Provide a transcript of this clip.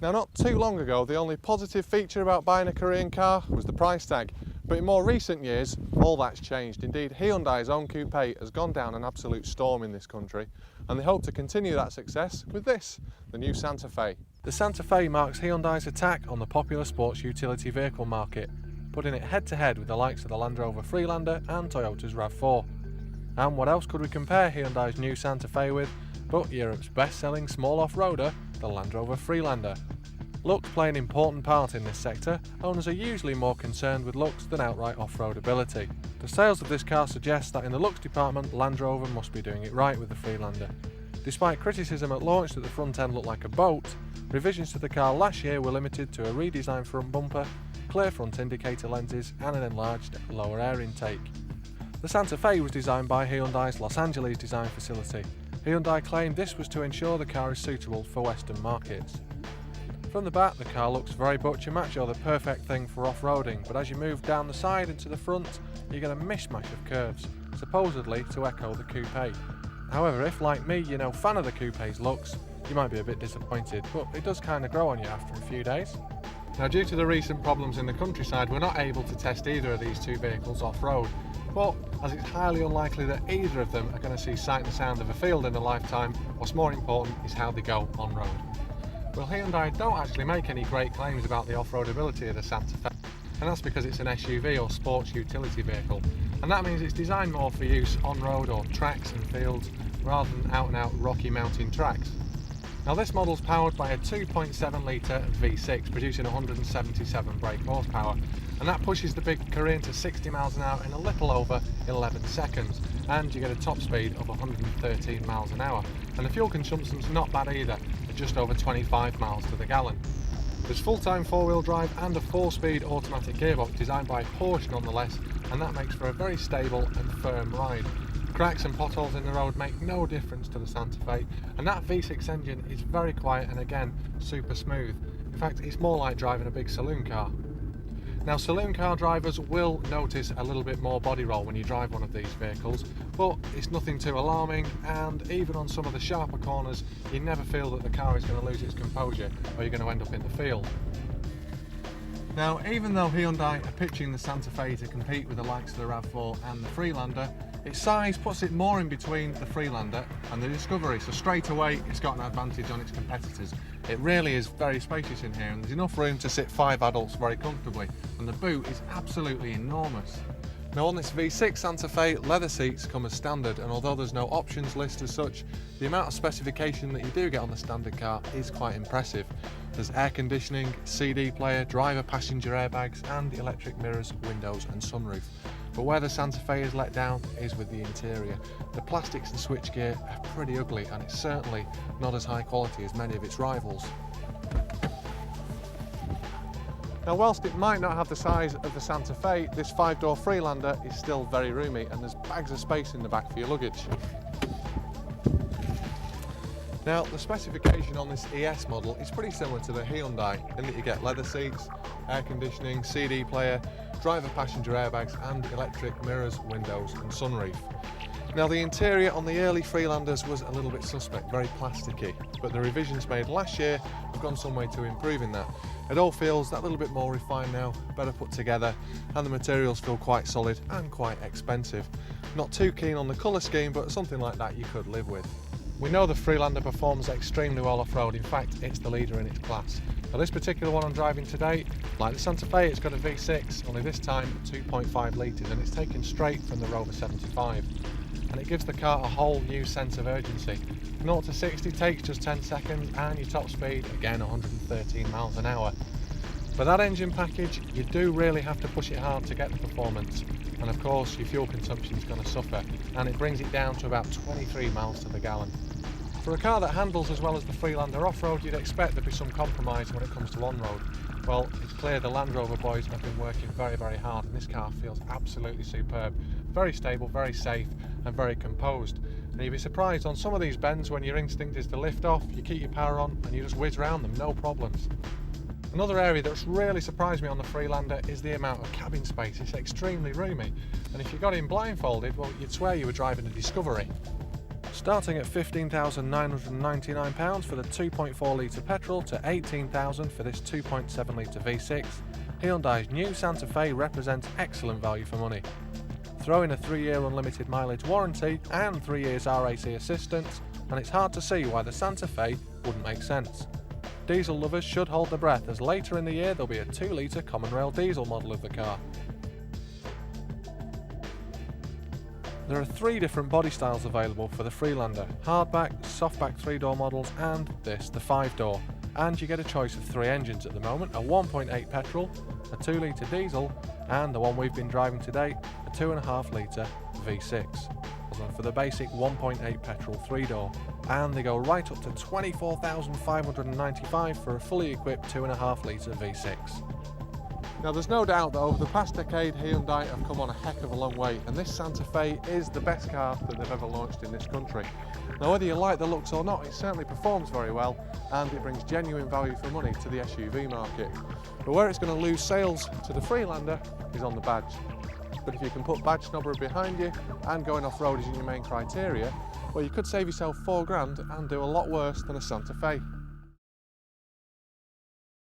Now, not too long ago, the only positive feature about buying a Korean car was the price tag. But in more recent years, all that's changed. Indeed, Hyundai's own coupe has gone down an absolute storm in this country, and they hope to continue that success with this, the new Santa Fe. The Santa Fe marks Hyundai's attack on the popular sports utility vehicle market, putting it head-to-head with the likes of the Landrover Freelander and Toyota's RAV4. And what else could we compare Hyundai's new Santa Fe with but Europe's best-selling small off-roader, the Landrover Freelander? Looks play an important part in this sector. Owners are usually more concerned with looks than outright off-road ability. The sales of this car suggest that in the looks department, Land Rover must be doing it right with the Freelander. Despite criticism at launch that the front end looked like a boat, revisions to the car last year were limited to a redesigned front bumper, clear front indicator lenses and an enlarged lower air intake. The Santa Fe was designed by Hyundai's Los Angeles design facility. Hyundai claimed this was to ensure the car is suitable for Western markets. From the back, the car looks very butcher macho, the perfect thing for off-roading, but as you move down the side and to the front, you get a mishmash of curves, supposedly to echo the coupe. However, if like me you're no fan of the coupe's looks, you might be a bit disappointed, but it does kind of grow on you after a few days. Now, due to the recent problems in the countryside, we're not able to test either of these two vehicles off-road, but as it's highly unlikely that either of them are going to see sight and sound of a field in a lifetime, what's more important is how they go on-road. Well, Hyundai don't actually make any great claims about the off-road ability of the Santa Fe, and that's because it's an SUV or sports utility vehicle, and that means it's designed more for use on-road or tracks and fields rather than out-and-out rocky mountain tracks. Now, this model's powered by a 2.7 litre V6 producing 177 brake horsepower, and that pushes the big Korean to 60 miles an hour in a little over 11 seconds, and you get a top speed of 113 miles an hour, and the fuel consumption's not bad either, at just over 25 miles to the gallon. There's full-time four-wheel drive and a 4-speed automatic gearbox designed by Porsche nonetheless, and that makes for a very stable and firm ride. Cracks and potholes in the road make no difference to the Santa Fe, and that V6 engine is very quiet and again super smooth. In fact, it's more like driving a big saloon car. Now, saloon car drivers will notice a little bit more body roll when you drive one of these vehicles, but it's nothing too alarming, and even on some of the sharper corners you never feel that the car is going to lose its composure or you're going to end up in the field. Now, even though Hyundai are pitching the Santa Fe to compete with the likes of the RAV4 and the Freelander, its size puts it more in between the Freelander and the Discovery, so straight away it's got an advantage on its competitors. It really is very spacious in here, and there's enough room to sit 5 adults very comfortably, and the boot is absolutely enormous. Now, on this V6 Santa Fe, leather seats come as standard, and although there's no options list as such, the amount of specification that you do get on the standard car is quite impressive. There's air conditioning, CD player, driver passenger airbags and electric mirrors, windows and sunroof. But where the Santa Fe is let down is with the interior. The plastics and switchgear are pretty ugly, and it's certainly not as high quality as many of its rivals. Now, whilst it might not have the size of the Santa Fe, this 5-door Freelander is still very roomy, and there's bags of space in the back for your luggage. Now, the specification on this ES model is pretty similar to the Hyundai in that you get leather seats, air conditioning, CD player, driver passenger airbags and electric mirrors, windows and sunroof. Now, the interior on the early Freelanders was a little bit suspect, very plasticky, but the revisions made last year have gone some way to improving that. It all feels that little bit more refined now, better put together, and the materials feel quite solid and quite expensive. Not too keen on the colour scheme, but something like that you could live with. We know the Freelander performs extremely well off-road. In fact, it's the leader in its class. Now, this particular one I'm driving today, like the Santa Fe, it's got a V6, only this time 2.5 litres, and it's taken straight from the Rover 75. And it gives the car a whole new sense of urgency. 0 to 60 takes just 10 seconds, and your top speed, again 113 miles an hour. For that engine package, you do really have to push it hard to get the performance. And of course, your fuel consumption is going to suffer, and it brings it down to about 23 miles to the gallon. For a car that handles as well as the Freelander off-road, you'd expect there'd be some compromise when it comes to on-road. Well, it's clear the Land Rover boys have been working very, very hard, and this car feels absolutely superb. Very stable, very safe, and very composed. And you'd be surprised on some of these bends when your instinct is to lift off, you keep your power on, and you just whiz around them, no problems. Another area that's really surprised me on the Freelander is the amount of cabin space. It's extremely roomy, and if you got in blindfolded, well, you'd swear you were driving a Discovery. Starting at £15,999 for the 2.4 litre petrol to £18,000 for this 2.7 litre V6, Hyundai's new Santa Fe represents excellent value for money. Throw in a 3-year unlimited mileage warranty and 3 years RAC assistance, and it's hard to see why the Santa Fe wouldn't make sense. Diesel lovers should hold their breath, as later in the year there'll be a 2 litre common rail diesel model of the car. There are 3 different body styles available for the Freelander: hardback, softback 3-door models, and this, the 5-door. And you get a choice of 3 engines at the moment: a 1.8 petrol, a 2 litre diesel, and the one we've been driving today, a 2.5 litre V6. For the basic 1.8 petrol 3-door, and they go right up to £24,595 for a fully equipped 2.5 litre V6. Now, there's no doubt that over the past decade Hyundai have come on a heck of a long way, and this Santa Fe is the best car that they've ever launched in this country. Now, whether you like the looks or not, it certainly performs very well, and it brings genuine value for money to the SUV market. But where it's going to lose sales to the Freelander is on the badge. But if you can put badge snobbery behind you and going off-road is in your main criteria, well, you could save yourself £4 grand and do a lot worse than a Santa Fe.